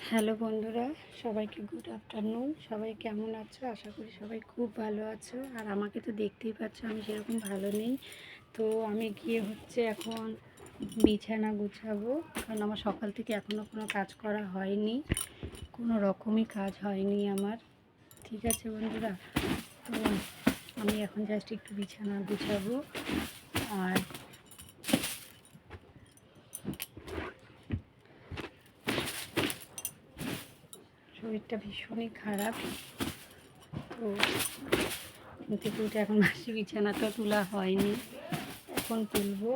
Hello বন্ধুরা, সবাইকে good afternoon. সবাই কেমন আছো? আশা করি সবাই খুব ভালো আছো। আর আমাকে তো দেখতেই পাচ্ছ আমি সেরকম ভালো নেই। তো আমি গিয়ে এখন বিছানা গুছাবো, কারণ আমার সকাল থেকে এখনও কোনো কাজ করা হয়নি, কোনো রকমই কাজ হয়নি আমার। ঠিক আছে বন্ধুরা, তো আমি এখন জাস্ট একটু বিছানা গুছাবো। আর শরীরটা ভীষণই খারাপ। তো থেকে উঠে এখন মাসি বিছানাটা তোলা হয়নি, এখন তুলবো।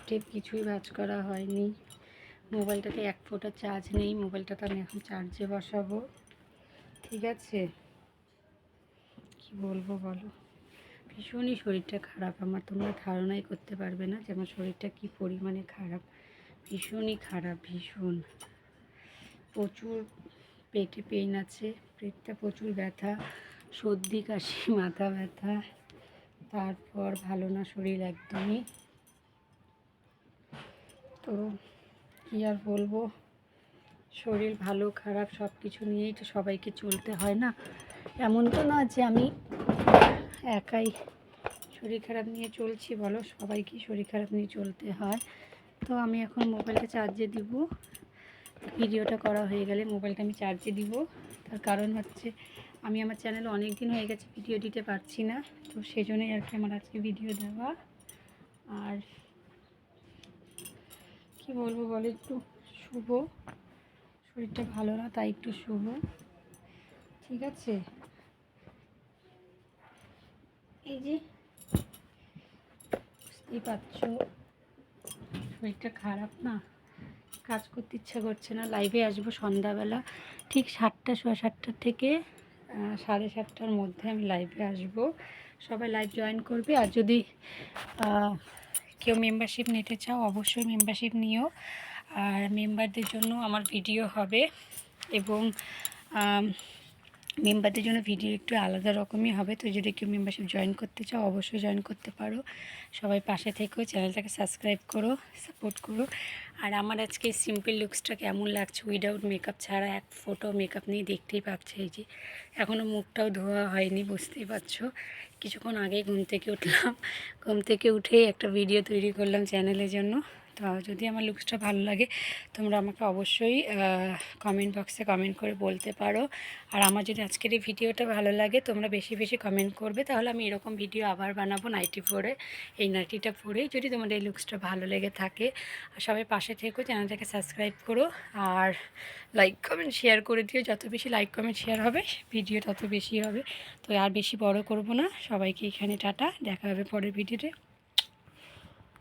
টেপ কিছুই ভাঁজ করা হয়নি। মোবাইলটাতে এক ফোঁটা চার্জ নেই, মোবাইলটাতে আমি এখন চার্জে বসাবো। ঠিক আছে, কি বলবো বলো, ভীষণই শরীরটা খারাপ আমার। তোমরা ধারণাই করতে পারবে না যে আমার শরীরটা কী পরিমাণে খারাপ। ভীষণই খারাপ, ভীষণ। প্রচুর পেটে পেইন আছে, পেটটা প্রচুর ব্যথা, সর্দি কাশি, মাথা ব্যথা, তারপর ভালো না শরীর একদমই। তো কী আর বলবো, শরীর ভালো খারাপ সব কিছু নিয়েই তো সবাইকে চলতে হয় না। এমন তো না যে আমি একাই শরীর খারাপ নিয়ে চলছি, বলো, সবাইকে শরীর খারাপ নিয়ে চলতে হয়। তো আমি এখন মোবাইলটা চার্জে দিব, ভিডিওটা করা হয়ে গেলে মোবাইলটা আমি চার্জে দিব। তার কারণ হচ্ছে আমি আমার চ্যানেলে অনেক দিন হয়ে গেছে ভিডিও দিতে পারছি না, তো সেই জন্যই আর কি আমার আজকে ভিডিও দেওয়া। আর কি বলবো বলো, একটু শুভ, শরীরটা ভালো না তাই একটু শুভ। ঠিক আছে, এই যে বুঝতেই পারছো শরীরটা খারাপ না, কাজ করতে ইচ্ছা করছে না। লাইভে আসবো সন্ধ্যাবেলা ঠিক 7টা, সোয়া 7টার থেকে 7:30টার মধ্যে আমি লাইভে আসব। সবাই লাইভ জয়েন করবে। আর যদি কেউ মেম্বারশিপ নিতে চাও অবশ্যই মেম্বারশিপ নিও। আর মেম্বারদের জন্য আমার ভিডিও হবে, এবং মেম্বারদের জন্য ভিডিও একটু আলাদা রকমই হবে। তো যদি কেউ মেম্বারশিপ জয়েন করতে চাও অবশ্যই জয়েন করতে পারো। সবাই পাশে থেকেও চ্যানেলটাকে সাবস্ক্রাইব করো, সাপোর্ট করো। আর আমার আজকে সিম্পল লুকসটা কেমন লাগছে উইদাউট মেকআপ ছাড়া, এক ফোটো মেকআপ নিয়ে দেখতেই পাচ্ছে। এই যে এখনও মুখটাও ধোয়া হয়নি, বুঝতেই পারছো। কিছুক্ষণ আগেই ঘুম থেকে উঠলাম, ঘুম থেকে উঠেই একটা ভিডিও তৈরি করলাম চ্যানেলের জন্য। তো যদি আমার লুকসটা ভালো লাগে তোমরা আমাকে অবশ্যই কমেন্ট বক্সে কমেন্ট করে বলতে পারো। আর আমার যদি আজকের এই ভিডিওটা ভালো লাগে তোমরা বেশি বেশি কমেন্ট করবে, তাহলে আমি এরকম ভিডিও আবার বানাবো নাইটি পরে, এই নাইটিটা পরেই। যদি তোমাদের এই লুকসটা ভালো লেগে থাকে, আর সবাই পাশে থেকো, চ্যানেলটাকে সাবস্ক্রাইব করো, আর লাইক কমেন্ট শেয়ার করে দিও। যত বেশি লাইক কমেন্ট শেয়ার হবে ভিডিও তত বেশি হবে। তো আর বেশি বড় করব না, সবাইকে এখানে টাটা, দেখা হবে পরের ভিডিওতে।